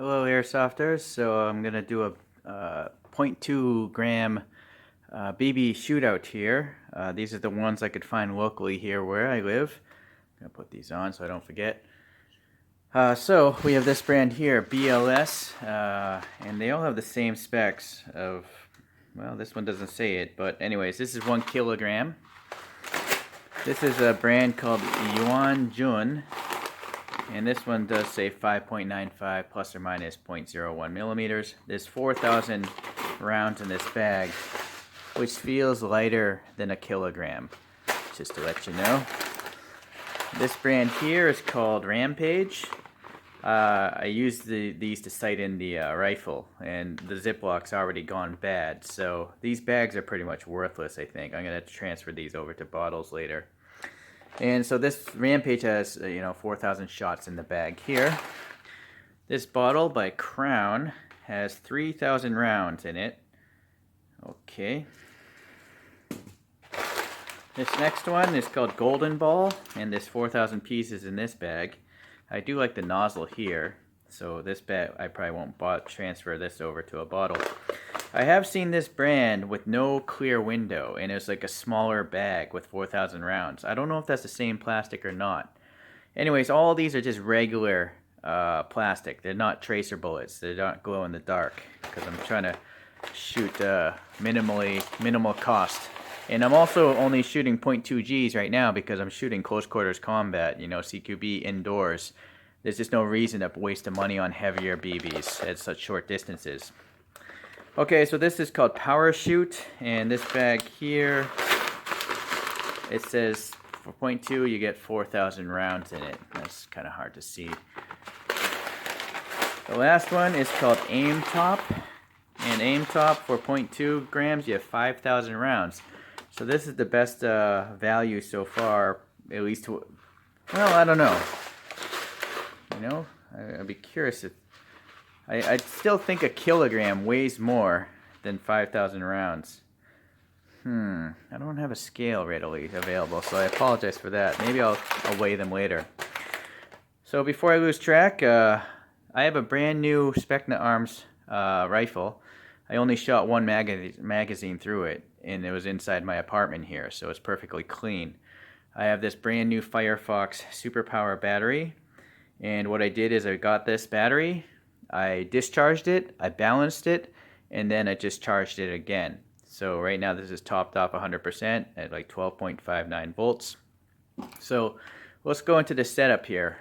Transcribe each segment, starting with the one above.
Hello Airsofters, so I'm going to do a 0.2 gram BB shootout here. These are the ones I could find locally here where I live. I'm going to put these on so I don't forget. So we have this brand here, BLS, and they all have the same specs of, well, this one doesn't say it, but anyways, this is 1 kilogram. This is a brand called Yuan Jun. And this one does say 5.95 plus or minus 0.01 millimeters. There's 4,000 rounds in this bag, which feels lighter than a kilogram, just to let you know. This brand here is called Rampage. I used these to sight in the rifle, and the Ziplock's already gone bad, so these bags are pretty much worthless, I think. I'm going to have to transfer these over to bottles later. And so this Rampage has, 4,000 shots in the bag here. This bottle by Crown has 3,000 rounds in it. Okay. This next one is called Goldenball, and there's 4,000 pieces in this bag. I do like the nozzle here, so this bag, I probably won't transfer this over to a bottle. I have seen this brand with no clear window, and it's like a smaller bag with 4,000 rounds. I don't know if that's the same plastic or not. Anyways, all these are just regular plastic. They're not tracer bullets. They're not glow in the dark, because I'm trying to shoot minimal cost. And I'm also only shooting 0.2 Gs right now because I'm shooting close quarters combat, CQB indoors. There's just no reason to waste the money on heavier BBs at such short distances. Okay, so this is called Parachute, and this bag here, it says for 0.2 you get 4,000 rounds in it. That's kind of hard to see. The last one is called Aim Top, and Aim Top for 0.2 grams you have 5,000 rounds. So this is the best value so far, at least well, I don't know. I'd be curious if I still think a kilogram weighs more than 5,000 rounds. I don't have a scale readily available, so I apologize for that. Maybe I'll weigh them later. So before I lose track, I have a brand new Specna Arms rifle. I only shot one magazine through it, and it was inside my apartment here, so it's perfectly clean. I have this brand new Firefox Superpower battery, and what I did is I got this battery, I discharged it, I balanced it, and then I just charged it again. So right now this is topped off 100% at like 12.59 volts. So let's go into the setup here.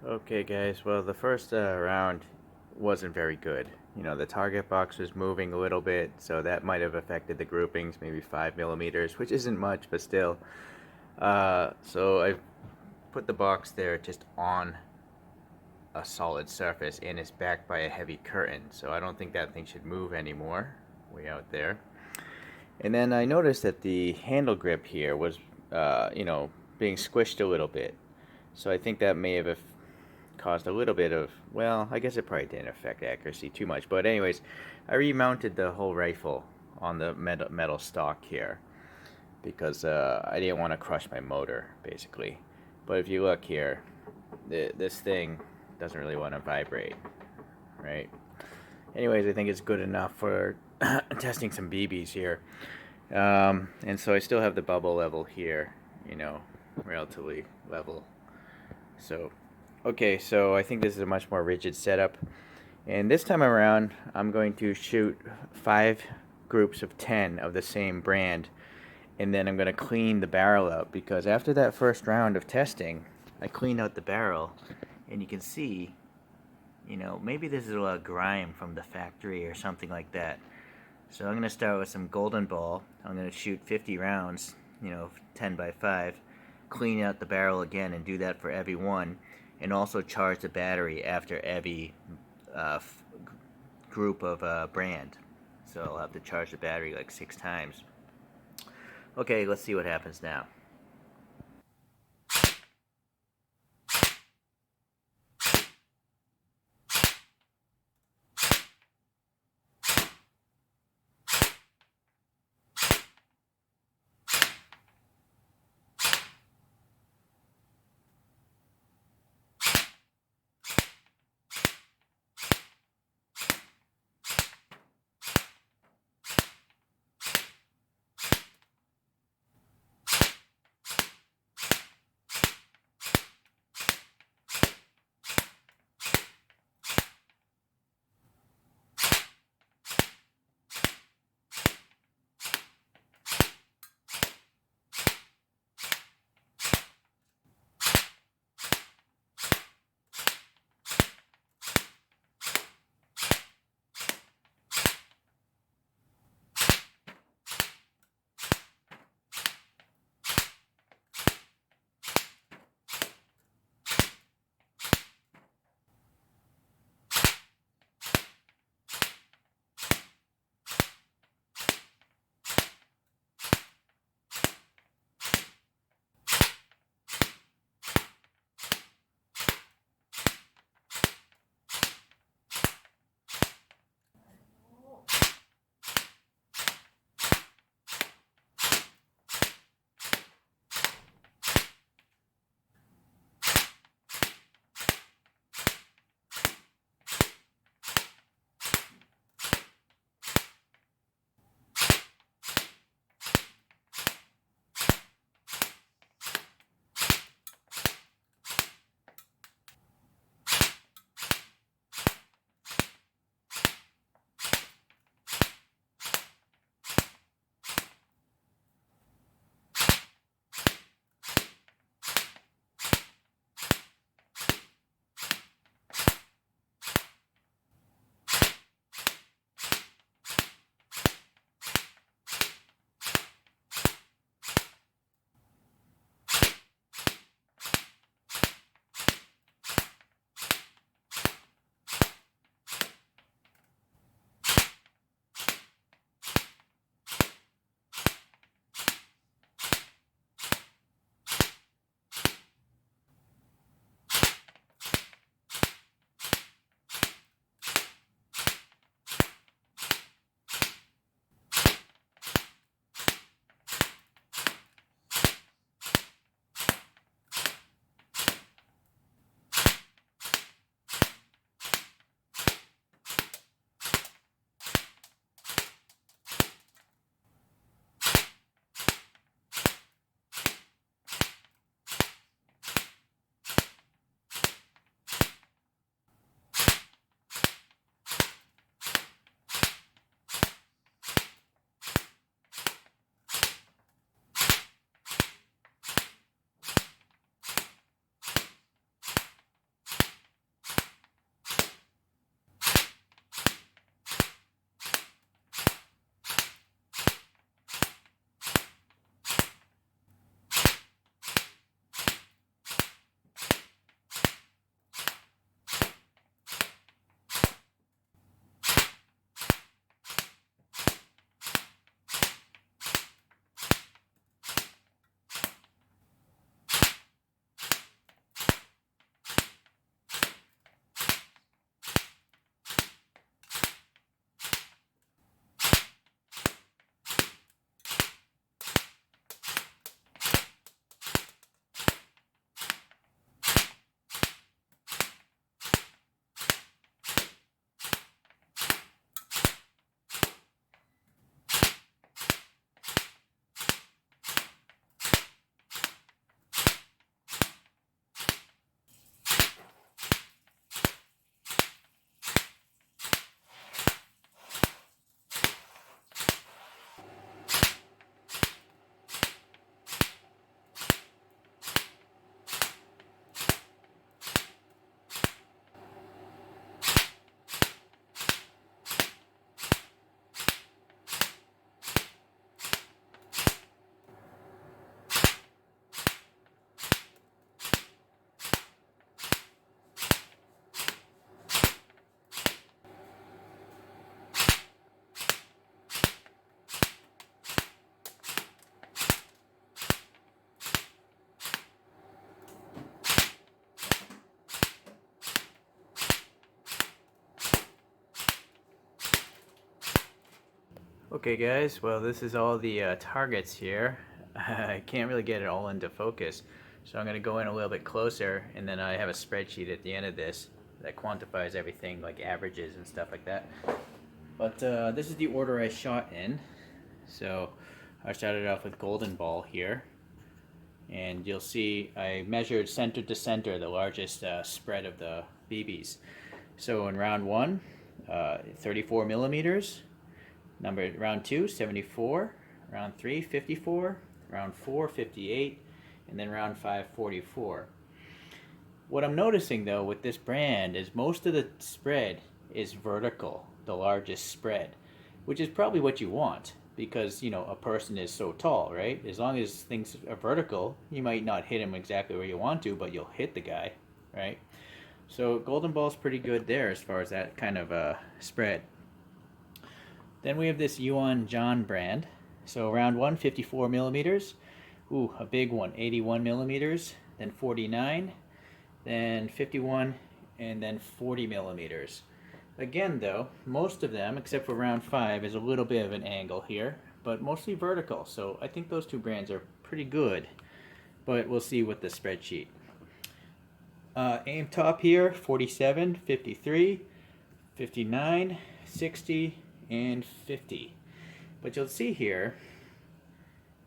Okay guys, well the first round wasn't very good. The target box was moving a little bit, so that might have affected the groupings, maybe 5 millimeters, which isn't much, but still. So I put the box there just on a solid surface, and it's backed by a heavy curtain, so I don't think that thing should move anymore, way out there. And then I noticed that the handle grip here was, being squished a little bit. So I think that may have caused a little bit of, well, I guess it probably didn't affect accuracy too much, but anyways, I remounted the whole rifle on the metal stock here because I didn't want to crush my motor, basically. But if you look here, this thing doesn't really want to vibrate, right? Anyways, I think it's good enough for testing some BBs here. And so I still have the bubble level here, relatively level. So okay, so I think this is a much more rigid setup, and this time around I'm going to shoot 5 groups of 10 of the same brand, and then I'm going to clean the barrel out, because after that first round of testing I cleaned out the barrel, and you can see, maybe this is a lot of grime from the factory or something like that. So I'm going to start with some Goldenball. I'm going to shoot 50 rounds, 10 by 5, clean out the barrel again, and do that for every one. And also charge the battery after every group of brand. So I'll have to charge the battery like 6 times. Okay, let's see what happens now. Okay guys, well this is all the targets here. I can't really get it all into focus, so I'm going to go in a little bit closer, and then I have a spreadsheet at the end of this that quantifies everything like averages and stuff like that. But this is the order I shot in. So I started off with Goldenball here, and you'll see I measured center to center the largest spread of the BBs. So in round 1, 34 millimeters. Round 2, 74. Round 3, 54. Round 4, 58. And then round 5, 44. What I'm noticing though with this brand is most of the spread is vertical, the largest spread, which is probably what you want because, you know, a person is so tall, right? As long as things are vertical, you might not hit him exactly where you want to, but you'll hit the guy, right? So Goldenball's pretty good there as far as that kind of spread. Then we have this Yuan John brand. So round 1, 54 millimeters. Ooh, a big one, 81 millimeters. Then 49, then 51, and then 40 millimeters. Again though, most of them, except for round 5, is a little bit of an angle here, but mostly vertical. So I think those two brands are pretty good, but we'll see with the spreadsheet. Aim top here, 47, 53, 59, 60, and 50. But you'll see here,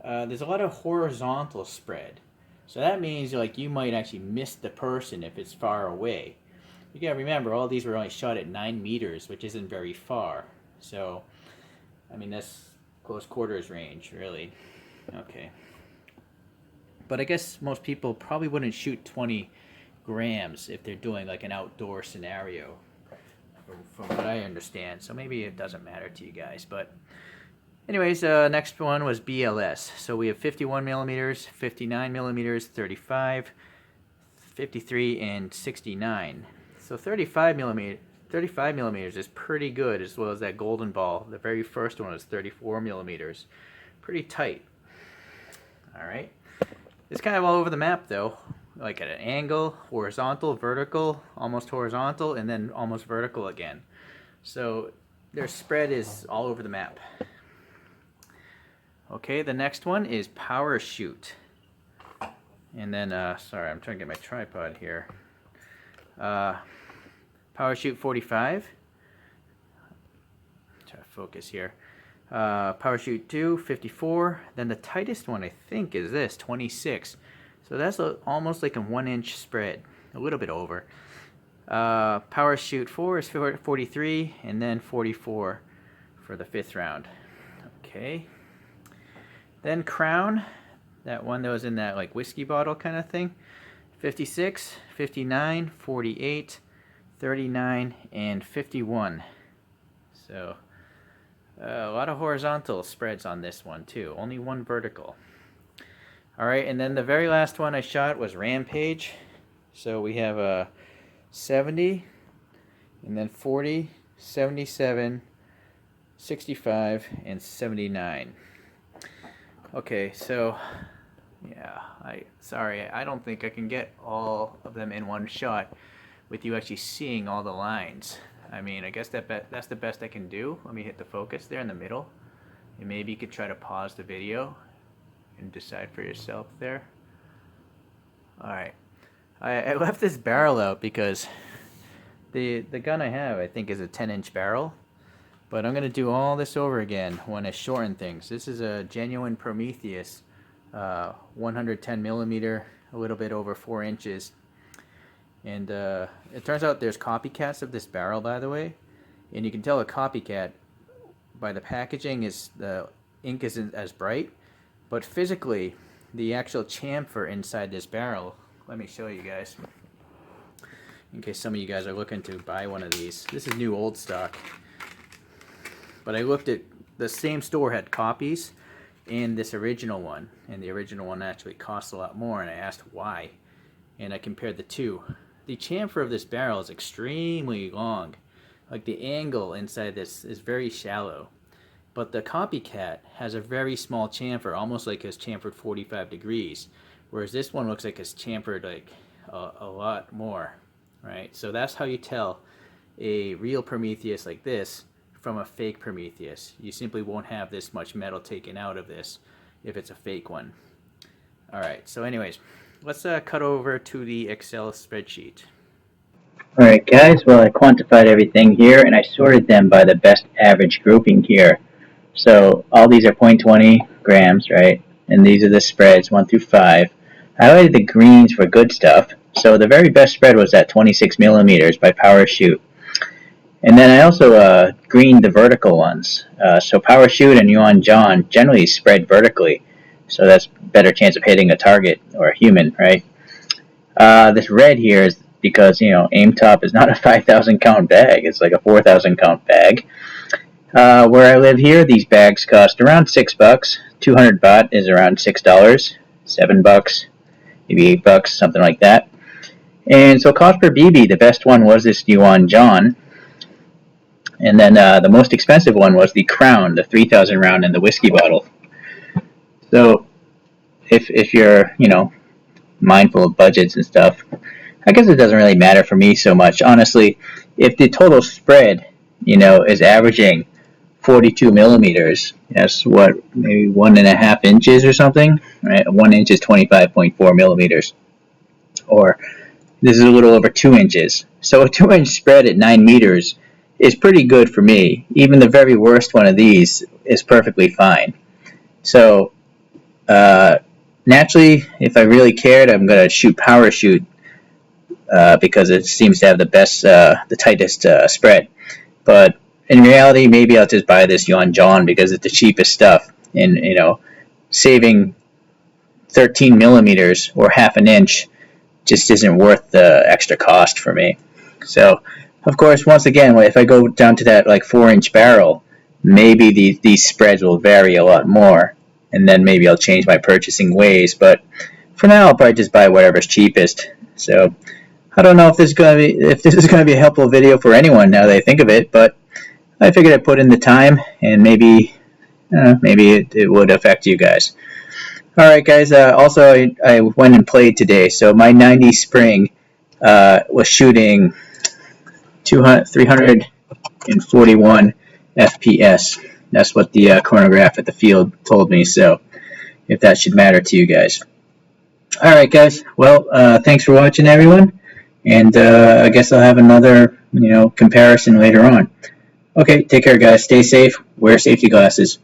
there's a lot of horizontal spread. So that means like you might actually miss the person if it's far away. You gotta remember, all these were only shot at 9 meters, which isn't very far. So, I mean, that's close quarters range, really. Okay. But I guess most people probably wouldn't shoot 20 grams if they're doing like an outdoor scenario, from what I understand. So maybe it doesn't matter to you guys. But anyways, next one was BLS. So we have 51 millimeters, 59 millimeters, 35, 53, and 69. So 35 millimeters is pretty good, as well as that Goldenball. The very first one was 34 millimeters. Pretty tight. All right. It's kind of all over the map though, like at an angle, horizontal, vertical, almost horizontal, and then almost vertical again. So their spread is all over the map. Okay, the next one is Power Shoot. And then, sorry, I'm trying to get my tripod here. Power Shoot 45. Try to focus here. Power Shoot 2, 54. Then the tightest one, I think, is this, 26. So that's almost like a 1-inch spread, a little bit over. Power Shoot 4 is 43, and then 44 for the 5th round. Okay. Then Crown, that one that was in that like whiskey bottle kind of thing, 56, 59, 48, 39, and 51. So a lot of horizontal spreads on this one too, only one vertical. Alright, and then the very last one I shot was Rampage. So we have a 70, and then 40, 77, 65, and 79. Okay, so yeah, sorry, I don't think I can get all of them in one shot with you actually seeing all the lines. I mean, I guess that's the best I can do. Let me hit the focus there in the middle, and maybe you could try to pause the video and decide for yourself there. Alright, I left this barrel out because the gun I have, I think, is a 10-inch barrel. But I'm going to do all this over again when I shorten things. This is a genuine Prometheus, 110 millimeter, a little bit over 4 inches. And it turns out there's copycats of this barrel, by the way. And you can tell a copycat by the packaging, is the ink isn't as bright. But physically, the actual chamfer inside this barrel, let me show you guys, in case some of you guys are looking to buy one of these. This is new old stock. But I looked at, the same store had copies and this original one, and the original one actually costs a lot more, and I asked why, and I compared the two. The chamfer of this barrel is extremely long. Like the angle inside this is very shallow, but the copycat has a very small chamfer, almost like it's chamfered 45 degrees, whereas this one looks like it's chamfered like a lot more, right? So that's how you tell a real Prometheus like this from a fake Prometheus. You simply won't have this much metal taken out of this if it's a fake one. Alright, so anyways, let's cut over to the Excel spreadsheet. Alright guys, well I quantified everything here and I sorted them by the best average grouping here. So all these are 0.20 grams, right? And these are the spreads 1 through 5. I highlighted the greens for good stuff. So the very best spread was at 26 millimeters by Power Shoot. And then I also greened the vertical ones. So Power Shoot and Yuan John generally spread vertically. So that's better chance of hitting a target or a human, right? This red here is because, you know, Aim Top is not a 5,000 count bag. It's like a 4,000 count bag. Where I live here, these bags cost around $6. 200 baht is around $6. $7, maybe $8, something like that. And so cost per BB, the best one was this Yuan John. And then the most expensive one was the Crown, the 3,000 round in the whiskey bottle. So if you're, you know, mindful of budgets and stuff, I guess it doesn't really matter for me so much. Honestly, if the total spread, you know, is averaging 42 millimeters, that's what, maybe 1.5 inches or something, right? 1 inch is 25.4 millimeters. Or this is a little over 2 inches. So a 2-inch spread at 9 meters is pretty good for me. Even the very worst one of these is perfectly fine. So naturally, if I really cared, I'm going to shoot Power Shoot because it seems to have the best, the tightest spread. But in reality, maybe I'll just buy this Yuan John because it's the cheapest stuff. And, you know, saving 13 millimeters or half an inch just isn't worth the extra cost for me. So, of course, once again, if I go down to that like 4-inch barrel, maybe these spreads will vary a lot more. And then maybe I'll change my purchasing ways. But for now, I'll probably just buy whatever's cheapest. So I don't know if this is going to be a helpful video for anyone now that I think of it, but I figured I'd put in the time, and maybe it would affect you guys. All right, guys. Also, I went and played today, so my 90 Spring was shooting 341 FPS. That's what the chronograph at the field told me. So, if that should matter to you guys. All right, guys. Well, thanks for watching, everyone. And I guess I'll have another, you know, comparison later on. Okay, take care, guys. Stay safe. Wear safety glasses.